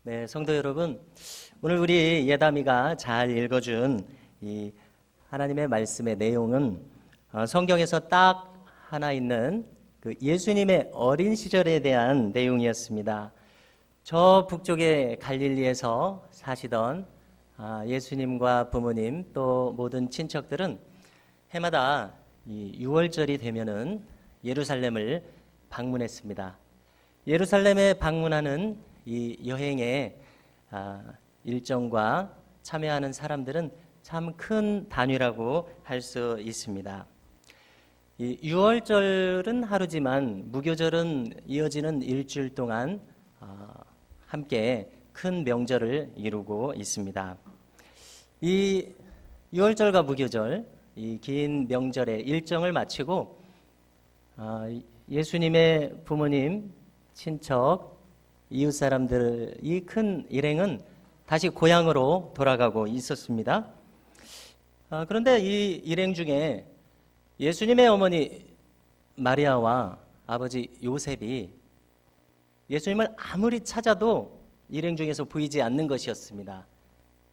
네, 성도 여러분, 오늘 우리 예담이가 잘 읽어준 이 하나님의 말씀의 내용은 성경에서 딱 하나 있는 그 예수님의 어린 시절에 대한 내용이었습니다. 저 북쪽의 갈릴리에서 사시던 예수님과 부모님 또 모든 친척들은 해마다 이 6월절이 되면은 예루살렘을 방문했습니다. 예루살렘에 방문하는 이 여행의 일정과 참여하는 사람들은 참 큰 단위라고 할 수 있습니다. 이 6월절은 하루지만 무교절은 이어지는 일주일 동안 함께 큰 명절을 이루고 있습니다. 이 6월절과 무교절, 이 긴 명절의 일정을 마치고 예수님의 부모님, 친척, 이웃 사람들이 큰 일행은 다시 고향으로 돌아가고 있었습니다. 그런데 이 일행 중에 예수님의 어머니 마리아와 아버지 요셉이 예수님을 아무리 찾아도 일행 중에서 보이지 않는 것이었습니다.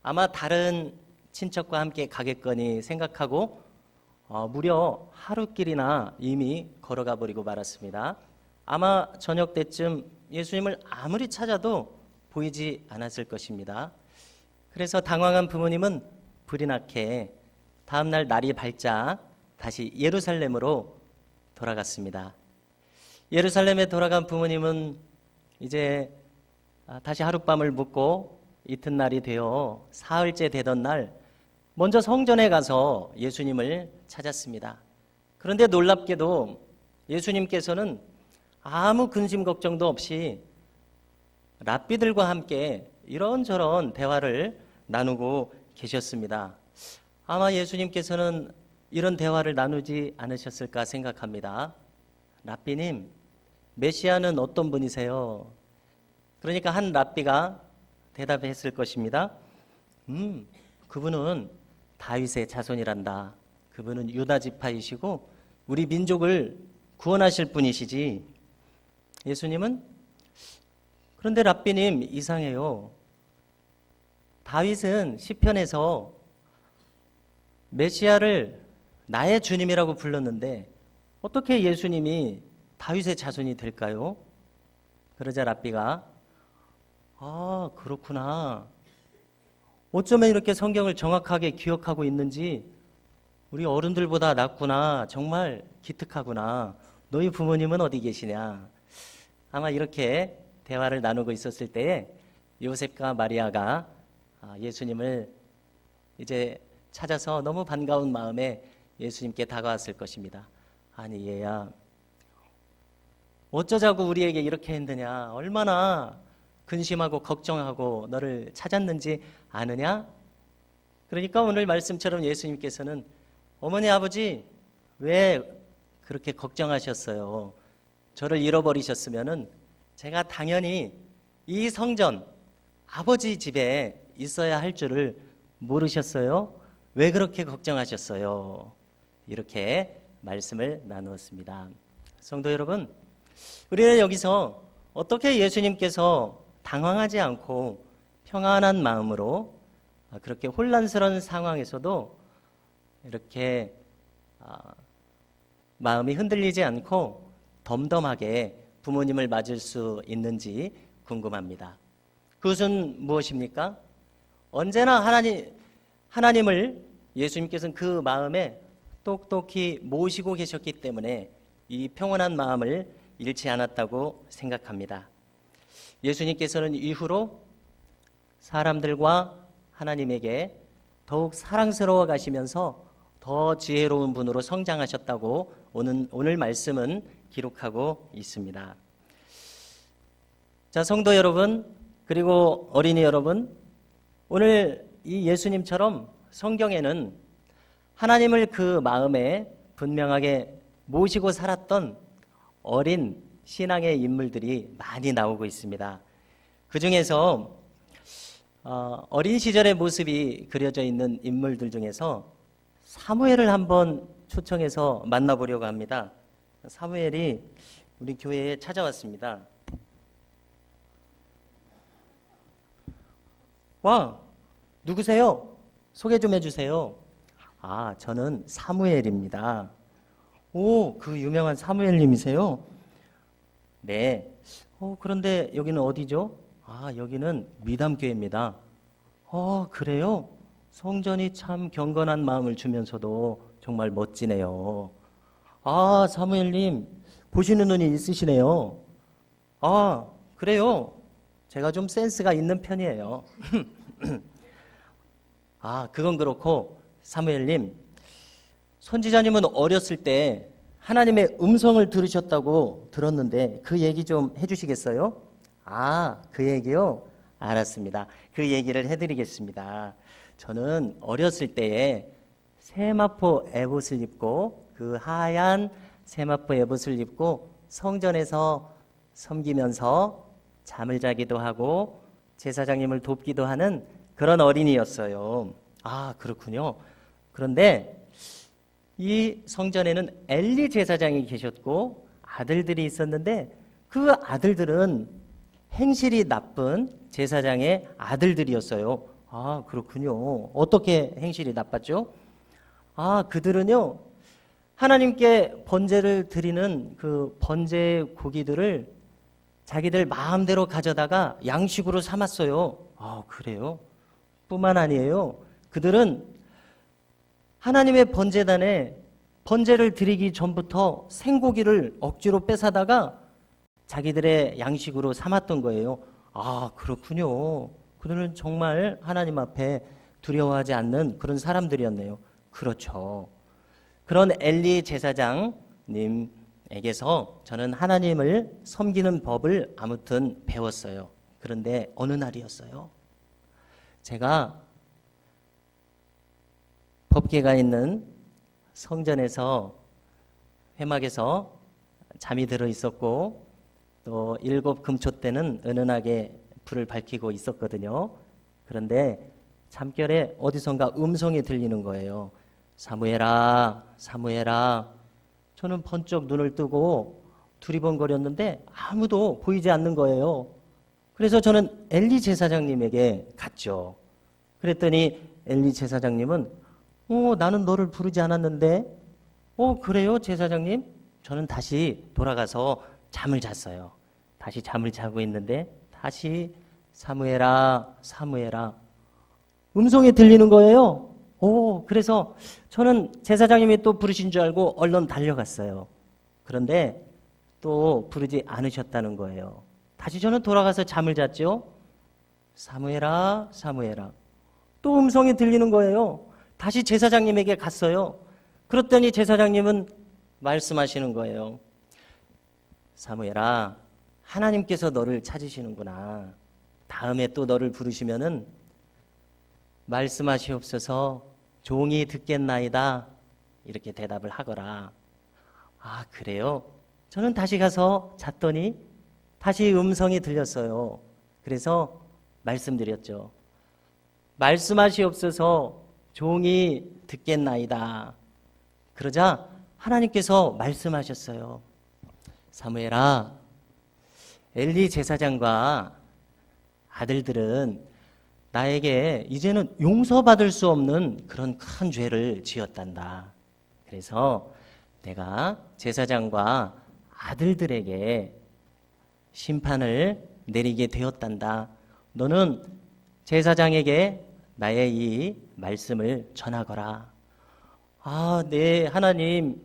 아마 다른 친척과 함께 가겠거니 생각하고 무려 하루길이나 이미 걸어가 버리고 말았습니다. 아마 저녁 때쯤 예수님을 아무리 찾아도 보이지 않았을 것입니다. 그래서 당황한 부모님은 불이 나게 다음날 날이 밝자 다시 예루살렘으로 돌아갔습니다. 예루살렘에 돌아간 부모님은 이제 다시 하룻밤을 묵고 이튿날이 되어 사흘째 되던 날 먼저 성전에 가서 예수님을 찾았습니다. 그런데 놀랍게도 예수님께서는 아무 근심 걱정도 없이 랍비들과 함께 이런저런 대화를 나누고 계셨습니다. 아마 예수님께서는 이런 대화를 나누지 않으셨을까 생각합니다. 랍비님, 메시아는 어떤 분이세요? 그러니까 한 랍비가 대답했을 것입니다. 그분은 다윗의 자손이란다. 그분은 유다 지파이시고 우리 민족을 구원하실 분이시지. 예수님은 그런데 랍비님 이상해요. 다윗은 시편에서 메시아를 나의 주님이라고 불렀는데 어떻게 예수님이 다윗의 자손이 될까요? 그러자 랍비가 그렇구나. 어쩌면 이렇게 성경을 정확하게 기억하고 있는지 우리 어른들보다 낫구나. 정말 기특하구나. 너희 부모님은 어디 계시냐? 아마 이렇게 대화를 나누고 있었을 때에 요셉과 마리아가 예수님을 이제 찾아서 너무 반가운 마음에 예수님께 다가왔을 것입니다. 아니 얘야, 어쩌자고 우리에게 이렇게 했느냐? 얼마나 근심하고 걱정하고 너를 찾았는지 아느냐? 그러니까 오늘 말씀처럼 예수님께서는 어머니 아버지 왜 그렇게 걱정하셨어요? 저를 잃어버리셨으면은 제가 당연히 이 성전 아버지 집에 있어야 할 줄을 모르셨어요? 왜 그렇게 걱정하셨어요? 이렇게 말씀을 나누었습니다. 성도 여러분, 우리는 여기서 어떻게 예수님께서 당황하지 않고 평안한 마음으로 그렇게 혼란스러운 상황에서도 이렇게 마음이 흔들리지 않고 덤덤하게 부모님을 맞을 수 있는지 궁금합니다. 그것은 무엇입니까? 언제나 하나님을 예수님께서는 그 마음에 똑똑히 모시고 계셨기 때문에 이 평온한 마음을 잃지 않았다고 생각합니다. 예수님께서는 이후로 사람들과 하나님에게 더욱 사랑스러워 가시면서 더 지혜로운 분으로 성장하셨다고 오늘 말씀은 기록하고 있습니다. 자, 성도 여러분, 그리고 어린이 여러분, 오늘 이 예수님처럼 성경에는 하나님을 그 마음에 분명하게 모시고 살았던 어린 신앙의 인물들이 많이 나오고 있습니다. 그 중에서 어린 시절의 모습이 그려져 있는 인물들 중에서 사무엘을 한번 초청해서 만나보려고 합니다. 사무엘이 우리 교회에 찾아왔습니다. 와, 누구세요? 소개 좀 해주세요. 아, 저는 사무엘입니다. 오, 그 유명한 사무엘님이세요? 네. 그런데 여기는 어디죠? 아, 여기는 미담교회입니다. 그래요? 성전이 참 경건한 마음을 주면서도 정말 멋지네요. 아, 사무엘님, 보시는 눈이 있으시네요. 아, 그래요? 제가 좀 센스가 있는 편이에요. 아, 그건 그렇고, 사무엘님, 선지자님은 어렸을 때 하나님의 음성을 들으셨다고 들었는데 그 얘기 좀 해주시겠어요? 아, 그 얘기요? 알았습니다. 그 얘기를 해드리겠습니다. 저는 어렸을 때에 세마포 에봇을 입고 그 하얀 세마포 에봇을 입고 성전에서 섬기면서 잠을 자기도 하고 제사장님을 돕기도 하는 그런 어린이였어요. 아, 그렇군요. 그런데 이 성전에는 엘리 제사장이 계셨고 아들들이 있었는데 그 아들들은 행실이 나쁜 제사장의 아들들이었어요. 아, 그렇군요. 어떻게 행실이 나빴죠? 아, 그들은요, 하나님께 번제를 드리는 그 번제 고기들을 자기들 마음대로 가져다가 양식으로 삼았어요. 아, 그래요? 뿐만 아니에요. 그들은 하나님의 번제단에 번제를 드리기 전부터 생고기를 억지로 뺏어다가 자기들의 양식으로 삼았던 거예요. 아, 그렇군요. 그들은 정말 하나님 앞에 두려워하지 않는 그런 사람들이었네요. 그렇죠. 그런 엘리 제사장님에게서 저는 하나님을 섬기는 법을 아무튼 배웠어요. 그런데 어느 날이었어요. 제가 법궤가 있는 성전에서 회막에서 잠이 들어 있었고 또 7 금초 때는 은은하게 불을 밝히고 있었거든요. 그런데 잠결에 어디선가 음성이 들리는 거예요. 사무엘아, 사무엘아. 저는 번쩍 눈을 뜨고 두리번거렸는데 아무도 보이지 않는 거예요. 그래서 저는 엘리 제사장님에게 갔죠. 그랬더니 엘리 제사장님은 나는 너를 부르지 않았는데. 그래요, 제사장님? 저는 다시 돌아가서 잠을 잤어요. 다시 잠을 자고 있는데 다시 사무엘아, 사무엘아. 음성이 들리는 거예요. 그래서 저는 제사장님이 또 부르신 줄 알고 얼른 달려갔어요. 그런데 또 부르지 않으셨다는 거예요. 다시 저는 돌아가서 잠을 잤죠. 사무엘아, 사무엘아. 또 음성이 들리는 거예요. 다시 제사장님에게 갔어요. 그랬더니 제사장님은 말씀하시는 거예요. 사무엘아, 하나님께서 너를 찾으시는구나. 다음에 또 너를 부르시면은 말씀하시옵소서 종이 듣겠나이다. 이렇게 대답을 하거라. 아, 그래요? 저는 다시 가서 잤더니 다시 음성이 들렸어요. 그래서 말씀드렸죠. 말씀하시옵소서 종이 듣겠나이다. 그러자 하나님께서 말씀하셨어요. 사무엘아, 엘리 제사장과 아들들은 나에게 이제는 용서받을 수 없는 그런 큰 죄를 지었단다. 그래서 내가 제사장과 아들들에게 심판을 내리게 되었단다. 너는 제사장에게 나의 이 말씀을 전하거라. 아, 네, 하나님.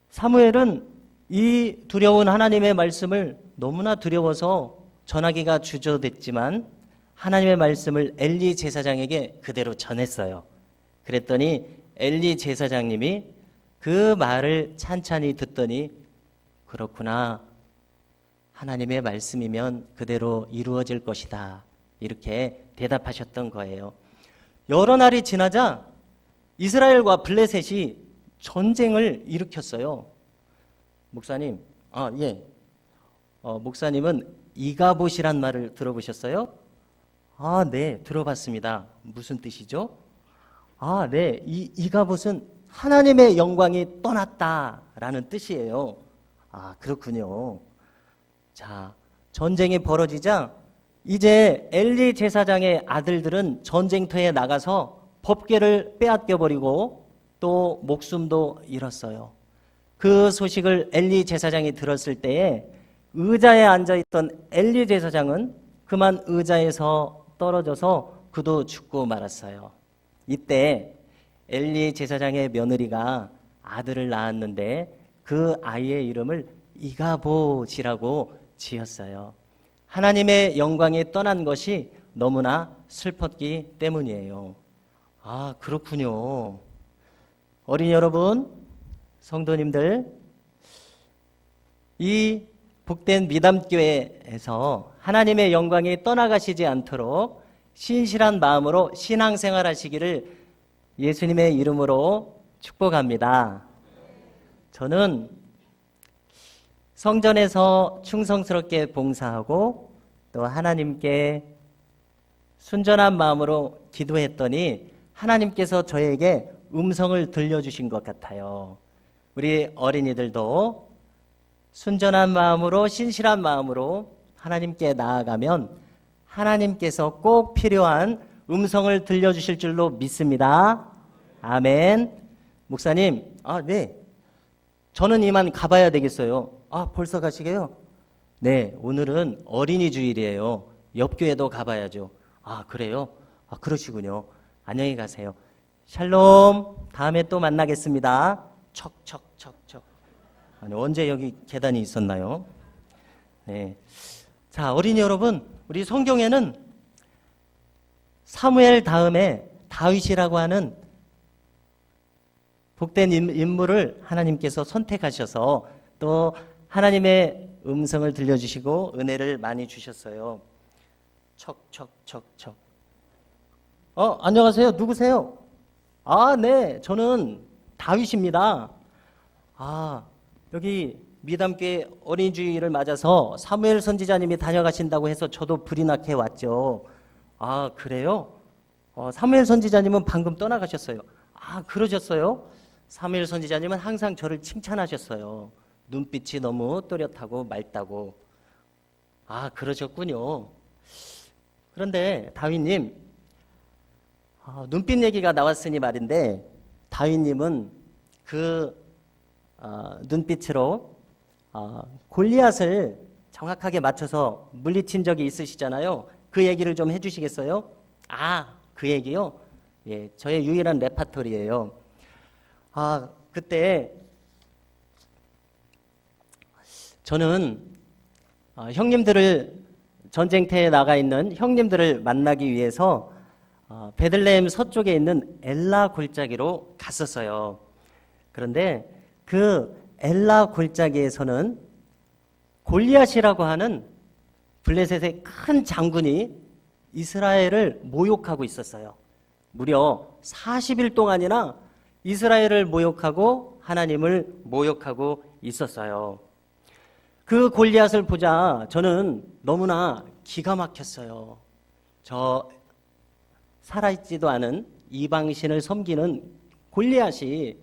사무엘은 이 두려운 하나님의 말씀을 너무나 두려워서 전하기가 주저됐지만 하나님의 말씀을 엘리 제사장에게 그대로 전했어요. 그랬더니 엘리 제사장님이 그 말을 찬찬히 듣더니 그렇구나. 하나님의 말씀이면 그대로 이루어질 것이다. 이렇게 대답하셨던 거예요. 여러 날이 지나자 이스라엘과 블레셋이 전쟁을 일으켰어요. 목사님, 예. 목사님은 이가봇이란 말을 들어보셨어요? 아, 네, 들어봤습니다. 무슨 뜻이죠? 아, 네, 이가봇은 하나님의 영광이 떠났다라는 뜻이에요. 아, 그렇군요. 자, 전쟁이 벌어지자 이제 엘리 제사장의 아들들은 전쟁터에 나가서 법궤를 빼앗겨 버리고 또 목숨도 잃었어요. 그 소식을 엘리 제사장이 들었을 때에 의자에 앉아있던 엘리 제사장은 그만 의자에서 떨어져서 그도 죽고 말았어요. 이때 엘리 제사장의 며느리가 아들을 낳았는데 그 아이의 이름을 이가봇이라고 지었어요. 하나님의 영광이 떠난 것이 너무나 슬펐기 때문이에요. 아, 그렇군요. 어린이 여러분, 성도님들, 이 복된 미담교회에서 하나님의 영광이 떠나가시지 않도록 신실한 마음으로 신앙생활 하시기를 예수님의 이름으로 축복합니다. 저는 성전에서 충성스럽게 봉사하고 또 하나님께 순전한 마음으로 기도했더니 하나님께서 저에게 음성을 들려주신 것 같아요. 우리 어린이들도 순전한 마음으로 신실한 마음으로 하나님께 나아가면 하나님께서 꼭 필요한 음성을 들려주실 줄로 믿습니다. 아멘. 목사님, 네. 저는 이만 가봐야 되겠어요. 벌써 가시게요? 네, 오늘은 어린이 주일이에요. 옆 교회도 가봐야죠. 그래요? 그러시군요. 안녕히 가세요. 샬롬. 다음에 또 만나겠습니다. 척척척척. 아니, 언제 여기 계단이 있었나요? 네. 자, 어린이 여러분, 우리 성경에는 사무엘 다음에 다윗이라고 하는 복된 인물을 하나님께서 선택하셔서 또 하나님의 음성을 들려주시고 은혜를 많이 주셨어요. 척척척척. 안녕하세요. 누구세요? 네, 저는 다윗입니다. 여기 미담교회 어린이주일을 맞아서 사무엘 선지자님이 다녀가신다고 해서 저도 불이 나게 왔죠. 그래요? 사무엘 선지자님은 방금 떠나가셨어요. 그러셨어요? 사무엘 선지자님은 항상 저를 칭찬하셨어요. 눈빛이 너무 또렷하고 맑다고. 그러셨군요. 그런데 다윗님, 눈빛 얘기가 나왔으니 말인데 다윗님은 그 눈빛으로 골리앗을 정확하게 맞춰서 물리친 적이 있으시잖아요. 그 얘기를 좀 해주시겠어요? 그 얘기요? 예, 저의 유일한 레파토리예요. 그때 저는 형님들을 전쟁터에 나가 있는 형님들을 만나기 위해서 베들레헴 서쪽에 있는 엘라 골짜기로 갔었어요. 그런데 그 엘라 골짜기에서는 골리앗이라고 하는 블레셋의 큰 장군이 이스라엘을 모욕하고 있었어요. 무려 40일 동안이나 이스라엘을 모욕하고 하나님을 모욕하고 있었어요. 그 골리앗을 보자 저는 너무나 기가 막혔어요. 저 살아있지도 않은 이방신을 섬기는 골리앗이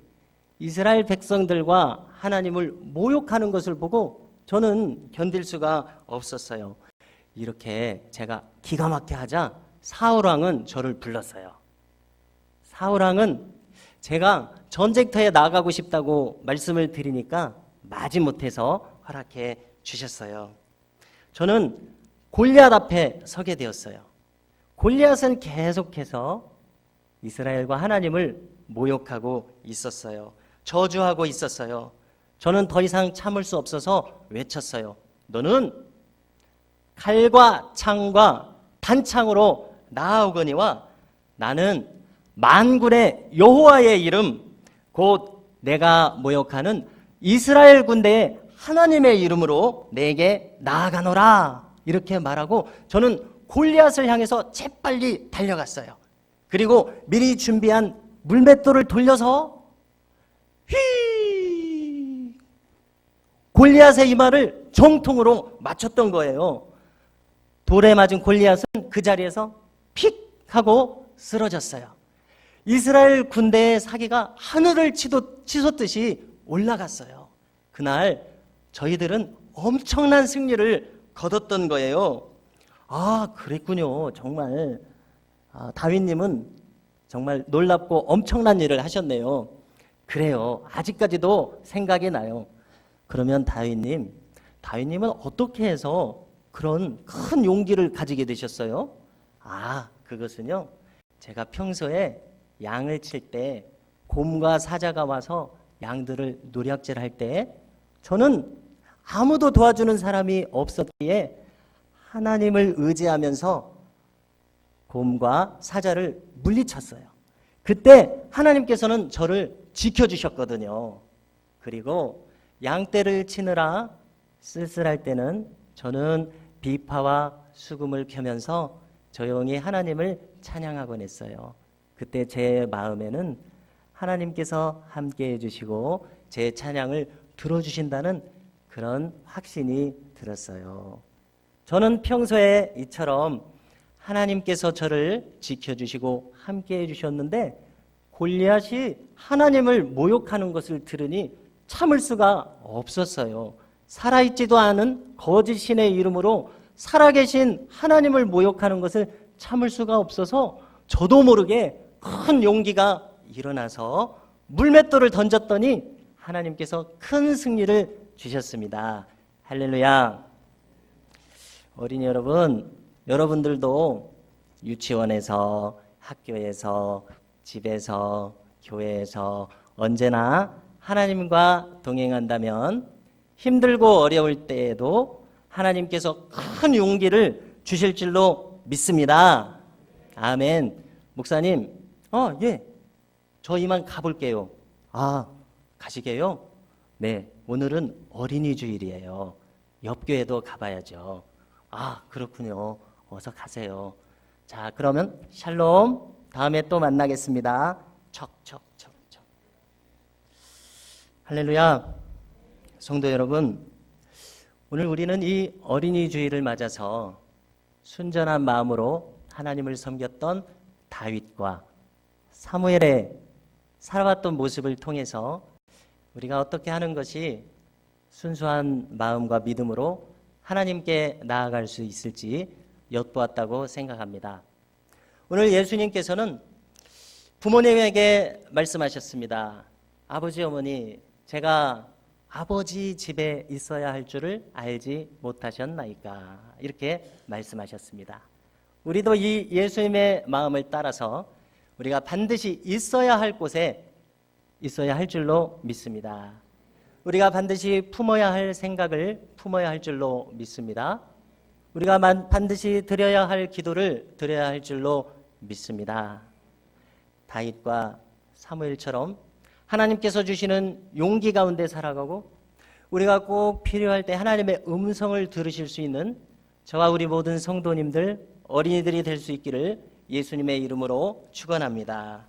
이스라엘 백성들과 하나님을 모욕하는 것을 보고 저는 견딜 수가 없었어요. 이렇게 제가 기가 막혀 하자 사울왕은 저를 불렀어요. 사울왕은 제가 전쟁터에 나가고 싶다고 말씀을 드리니까 마지못해서 허락해 주셨어요. 저는 골리앗 앞에 서게 되었어요. 골리앗은 계속해서 이스라엘과 하나님을 모욕하고 있었어요. 저주하고 있었어요. 저는 더 이상 참을 수 없어서 외쳤어요. 너는 칼과 창과 단창으로 나아오거니와 나는 만군의 여호와의 이름 곧 내가 모욕하는 이스라엘 군대의 하나님의 이름으로 내게 나아가노라 이렇게 말하고 저는 골리앗을 향해서 재빨리 달려갔어요. 그리고 미리 준비한 물맷돌을 돌려서 골리앗의 이마를 정통으로 맞췄던 거예요. 돌에 맞은 골리앗은 그 자리에서 픽 하고 쓰러졌어요. 이스라엘 군대의 사기가 하늘을 치솟듯이 올라갔어요. 그날 저희들은 엄청난 승리를 거뒀던 거예요. 아, 그랬군요. 정말. 다윗님은 정말 놀랍고 엄청난 일을 하셨네요. 그래요. 아직까지도 생각이 나요. 그러면 다윗님은 어떻게 해서 그런 큰 용기를 가지게 되셨어요? 그것은요. 제가 평소에 양을 칠 때 곰과 사자가 와서 양들을 노략질할 때 저는 아무도 도와주는 사람이 없었기에 하나님을 의지하면서 곰과 사자를 물리쳤어요. 그때 하나님께서는 저를 지켜주셨거든요. 그리고 양떼를 치느라 쓸쓸할 때는 저는 비파와 수금을 펴면서 조용히 하나님을 찬양하곤 했어요. 그때 제 마음에는 하나님께서 함께 해주시고 제 찬양을 들어주신다는 그런 확신이 들었어요. 저는 평소에 이처럼 하나님께서 저를 지켜주시고 함께 해주셨는데 골리앗이 하나님을 모욕하는 것을 들으니 참을 수가 없었어요. 살아있지도 않은 거짓 신의 이름으로 살아계신 하나님을 모욕하는 것을 참을 수가 없어서 저도 모르게 큰 용기가 일어나서 물맷돌을 던졌더니 하나님께서 큰 승리를 주셨습니다. 할렐루야. 어린이 여러분, 여러분들도 유치원에서, 학교에서, 집에서, 교회에서 언제나 하나님과 동행한다면 힘들고 어려울 때에도 하나님께서 큰 용기를 주실 줄로 믿습니다. 아멘. 목사님, 예. 저 이만 가볼게요. 가시게요? 네. 오늘은 어린이 주일이에요. 옆 교회도 가봐야죠. 그렇군요. 어서 가세요. 자, 그러면 샬롬. 다음에 또 만나겠습니다. 척척척척. 할렐루야. 성도 여러분, 오늘 우리는 이 어린이 주일을 맞아서 순전한 마음으로 하나님을 섬겼던 다윗과 사무엘의 살아왔던 모습을 통해서 우리가 어떻게 하는 것이 순수한 마음과 믿음으로 하나님께 나아갈 수 있을지 엿보았다고 생각합니다. 오늘 예수님께서는 부모님에게 말씀하셨습니다. 아버지, 어머니, 제가 아버지 집에 있어야 할 줄을 알지 못하셨나이까? 이렇게 말씀하셨습니다. 우리도 이 예수님의 마음을 따라서 우리가 반드시 있어야 할 곳에 있어야 할 줄로 믿습니다. 우리가 반드시 품어야 할 생각을 품어야 할 줄로 믿습니다. 우리가 반드시 드려야 할 기도를 드려야 할 줄로 믿습니다. 다윗과 사무엘처럼 하나님께서 주시는 용기 가운데 살아가고 우리가 꼭 필요할 때 하나님의 음성을 들으실 수 있는 저와 우리 모든 성도님들, 어린이들이 될 수 있기를 예수님의 이름으로 축원합니다.